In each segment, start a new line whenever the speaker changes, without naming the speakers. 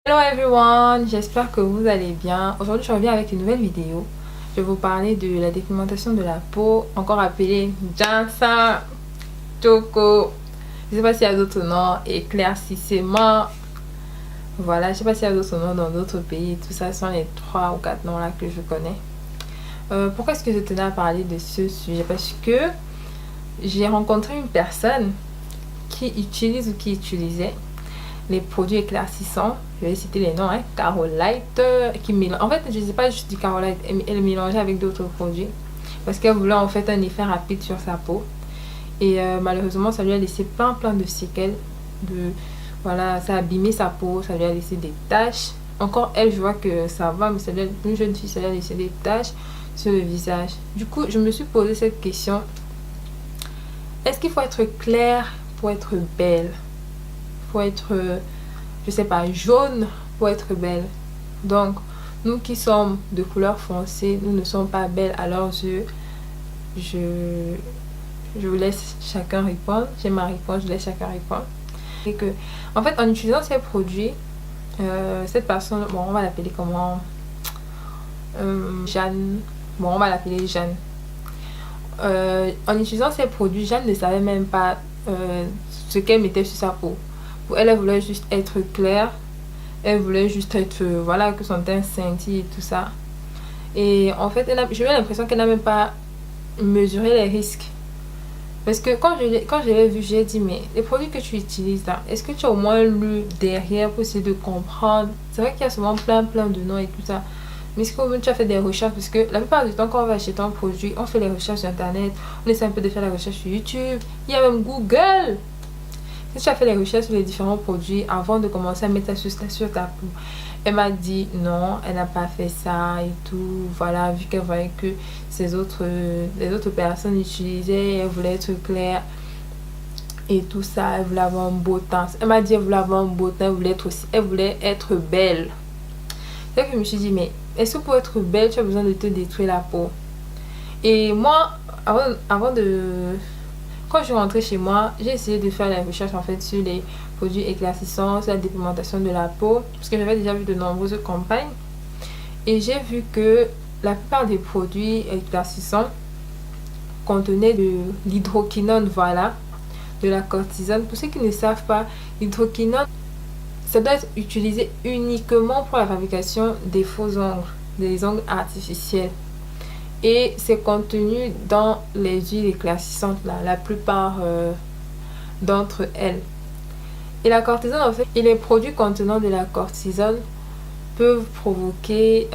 Hello everyone, j'espère que vous allez bien. Aujourd'hui je reviens avec une nouvelle vidéo. Je vais vous parler de la dépigmentation de la peau, encore appelée Jansa, Choco. Je sais pas s'il y a d'autres noms, éclaircissement. Voilà, je sais pas s'il y a d'autres noms dans d'autres pays. Tout ça sont les 3 ou 4 noms là que je connais. Pourquoi est-ce que je tenais à parler de ce sujet? Parce que j'ai rencontré une personne qui utilise ou qui utilisait les produits éclaircissants, je vais citer les noms, hein, Carolite, qui mélange, en fait je ne sais pas juste du Carolite, elle mélangeait avec d'autres produits parce qu'elle voulait en fait un effet rapide sur sa peau et malheureusement ça lui a laissé plein de séquelles, voilà, ça a abîmé sa peau, ça lui a laissé des taches. Encore elle, je vois que ça va, mais une jeune fille, ça lui a laissé des taches sur le visage. Du coup je me suis posé cette question: est-ce qu'il faut être clair pour être belle? Pour être, je sais pas, jaune pour être belle? Donc nous qui sommes de couleur foncée, nous ne sommes pas belles à leurs yeux. Je vous laisse chacun répondre. J'ai ma réponse, je laisse chacun répondre. Et que en fait en utilisant ces produits, cette personne, bon on va l'appeler comment, Jeanne, bon on va l'appeler Jeanne. En utilisant ces produits, Jeanne ne savait même pas ce qu'elle mettait sur sa peau. Pour elle, elle voulait juste être claire. Elle voulait juste être, voilà, que son teint scintille et tout ça. Et en fait, j'ai eu l'impression qu'elle n'a même pas mesuré les risques. Parce que quand je l'ai vu, j'ai dit, mais les produits que tu utilises là, est-ce que tu as au moins lu derrière pour essayer de comprendre? C'est vrai qu'il y a souvent plein de noms et tout ça. Mais est-ce que tu as fait des recherches? Parce que la plupart du temps, quand on va acheter un produit, on fait les recherches sur Internet. On essaie un peu de faire la recherche sur YouTube. Il y a même Google. Si tu as fait les recherches sur les différents produits avant de commencer à mettre ça sur ta peau. Elle m'a dit non, elle n'a pas fait ça et tout. Voilà, vu qu'elle voyait que les autres personnes utilisaient, elle voulait être claire et tout ça. Elle voulait avoir un beau teint. Elle m'a dit elle voulait avoir un beau teint, elle voulait être belle. C'est là que je me suis dit, mais est-ce que pour être belle, tu as besoin de te détruire la peau? Et moi, quand je suis rentrée chez moi, j'ai essayé de faire la recherche en fait sur les produits éclaircissants, sur la dépigmentation de la peau, parce que j'avais déjà vu de nombreuses campagnes. Et j'ai vu que la plupart des produits éclaircissants contenaient de l'hydroquinone, voilà, de la cortisone. Pour ceux qui ne savent pas, l'hydroquinone, ça doit être utilisé uniquement pour la fabrication des faux ongles, des ongles artificiels. Et c'est contenu dans les huiles éclaircissantes là, la plupart d'entre elles. Et la cortisone en fait, et les produits contenant de la cortisone peuvent provoquer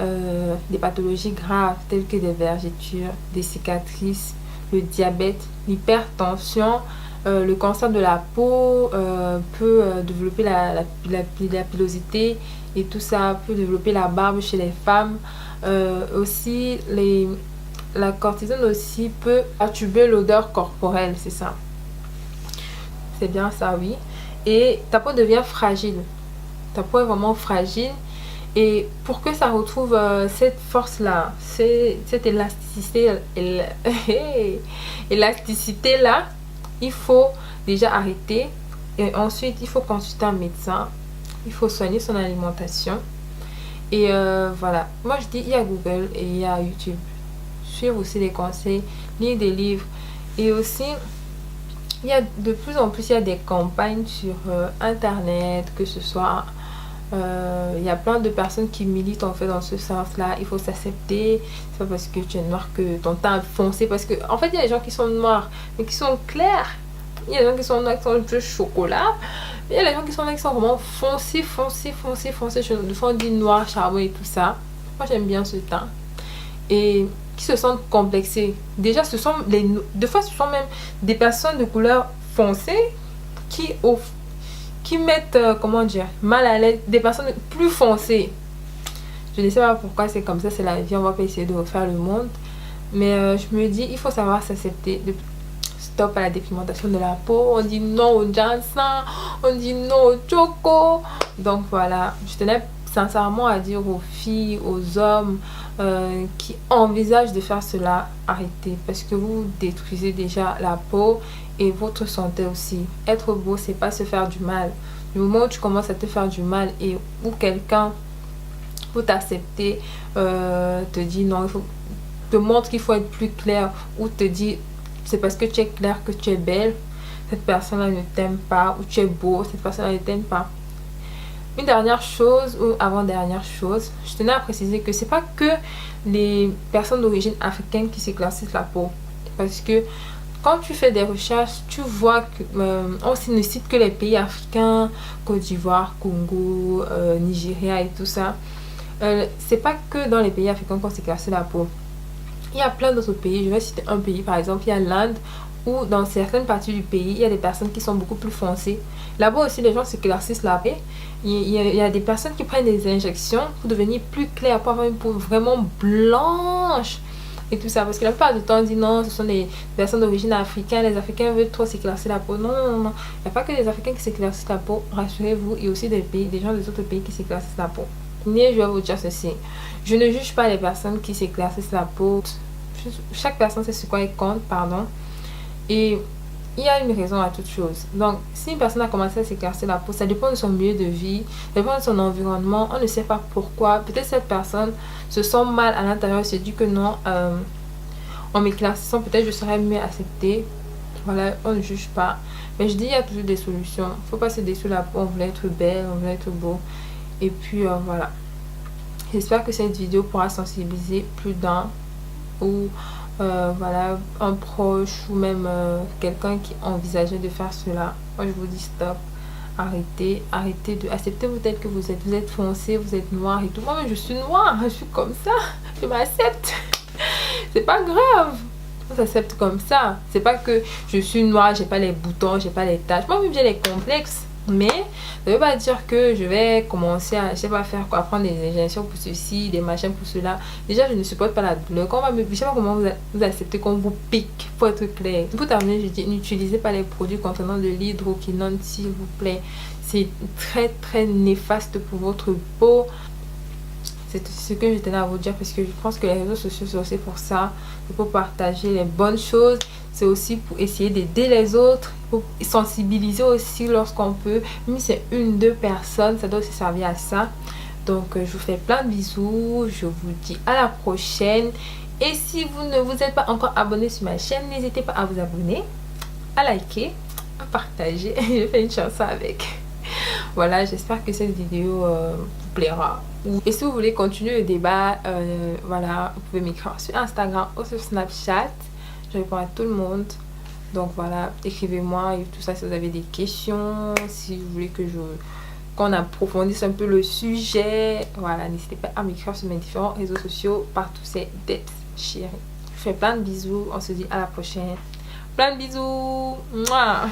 des pathologies graves telles que des vergetures, des cicatrices, le diabète, l'hypertension, le cancer de la peau, peut développer la pilosité et tout ça, peut développer la barbe chez les femmes. Aussi la cortisone aussi peut perturber l'odeur corporelle, c'est ça. C'est bien ça, oui. Et ta peau devient fragile. Ta peau est vraiment fragile. Et pour que ça retrouve cette force-là, cette élasticité-là, il faut déjà arrêter. Et ensuite, il faut consulter un médecin. Il faut soigner son alimentation. Et voilà. Moi, je dis, il y a Google et il y a YouTube. Suivre aussi les conseils, lire des livres. Et aussi, il y a de plus en plus, il y a des campagnes sur Internet, que ce soit... il y a plein de personnes qui militent en fait dans ce sens-là. Il faut s'accepter. C'est pas parce que tu es noir que ton teint est foncé. Parce que, en fait, il y a des gens qui sont noirs, mais qui sont clairs. Il y a des gens qui sont noirs, qui sont un peu chocolat. Il y a des gens qui sont là, qui sont vraiment foncés. De fois, on dit noir, charbon et tout ça. Moi, j'aime bien ce teint. Et qui se sentent complexés. Déjà, des fois, ce sont même des personnes de couleur foncée qui mettent, comment dire, mal à l'aise des personnes plus foncées. Je ne sais pas pourquoi c'est comme ça, c'est la vie, on va pas essayer de refaire le monde. Mais je me dis, il faut savoir s'accepter. Stop à la dépigmentation de la peau. On dit non au ginseng, on dit non au choco. Donc voilà, je tenais sincèrement à dire aux filles, aux hommes qui envisagent de faire cela, arrêtez, parce que vous détruisez déjà la peau et votre santé aussi. Être beau, c'est pas se faire du mal. Le moment où tu commences à te faire du mal et où quelqu'un pour t'accepter te dit non, il faut, te montre qu'il faut être plus clair, ou te dit c'est parce que tu es clair que tu es belle, cette personne-là ne t'aime pas, ou tu es beau, cette personne-là ne t'aime pas. Une dernière chose, ou avant-dernière chose, je tenais à préciser que c'est pas que les personnes d'origine africaine qui s'éclaircissent la peau. Parce que quand tu fais des recherches, tu vois que on ne cite que les pays africains, Côte d'Ivoire, Congo, Nigeria et tout ça. C'est pas que dans les pays africains qu'on s'éclaircit la peau. Il y a plein d'autres pays. Je vais citer un pays par exemple. Il y a l'Inde, où dans certaines parties du pays, il y a des personnes qui sont beaucoup plus foncées. Là-bas aussi, les gens s'éclaircissent la peau. Il y a des personnes qui prennent des injections pour devenir plus claires, pour avoir une peau vraiment blanche et tout ça. Parce que la plupart du temps, on dit non, ce sont des personnes d'origine africaine. Les Africains veulent trop s'éclaircir la peau. Non, non, non. Il n'y a pas que les Africains qui s'éclaircissent la peau. Rassurez-vous, il y a aussi des gens des autres pays qui s'éclaircissent la peau. Mais je vais vous dire ceci. Je ne juge pas les personnes qui s'éclaircissent la peau. Chaque personne sait ce quoi elle compte, pardon. Et il y a une raison à toute chose. Donc, si une personne a commencé à s'éclaircir la peau, ça dépend de son milieu de vie, ça dépend de son environnement. On ne sait pas pourquoi. Peut-être cette personne se sent mal à l'intérieur et se dit que non, en m'éclaircissant, peut-être je serais mieux acceptée. Voilà, on ne juge pas. Mais je dis, il y a toujours des solutions. Il ne faut pas se détruire la peau. On voulait être belle, on voulait être beau. Et puis, voilà. J'espère que cette vidéo pourra sensibiliser plus d'un, ou voilà, un proche, ou même quelqu'un qui envisageait de faire cela. Moi je vous dis stop, arrêtez de accepter vous tel que vous êtes foncé, vous êtes noir et tout. Moi je suis noire, je suis comme ça, je m'accepte. C'est pas grave, on s'accepte comme ça. C'est pas que je suis noire, j'ai pas les boutons, j'ai pas les taches. Moi même j'ai les complexes. Mais ça veut pas dire que je vais commencer à, je sais pas faire quoi, prendre des injections pour ceci, des machins pour cela. Déjà, je ne supporte pas la douleur. Quand on va me, je sais pas comment vous acceptez qu'on vous pique, pour être clair. Pour terminer, je dis, n'utilisez pas les produits contenant de l'hydroquinone, s'il vous plaît. C'est très très néfaste pour votre peau. C'est ce que je tenais à vous dire, parce que je pense que les réseaux sociaux c'est aussi pour ça. C'est pour partager les bonnes choses. C'est aussi pour essayer d'aider les autres. Pour sensibiliser aussi lorsqu'on peut. Même si c'est une, deux personnes, ça doit aussi servir à ça. Donc je vous fais plein de bisous. Je vous dis à la prochaine. Et si vous ne vous êtes pas encore abonné sur ma chaîne, n'hésitez pas à vous abonner, à liker, à partager. Je fais une chanson avec. Voilà, j'espère que cette vidéo vous plaira. Et si vous voulez continuer le débat, voilà, vous pouvez m'écrire sur Instagram ou sur Snapchat. Je réponds à tout le monde. Donc voilà, écrivez-moi et tout ça si vous avez des questions, si vous voulez que qu'on approfondisse un peu le sujet. Voilà, n'hésitez pas à m'écrire sur mes différents réseaux sociaux. Partout c'est d'être chérie. Je vous fais plein de bisous. On se dit à la prochaine. Plein de bisous. Mouah.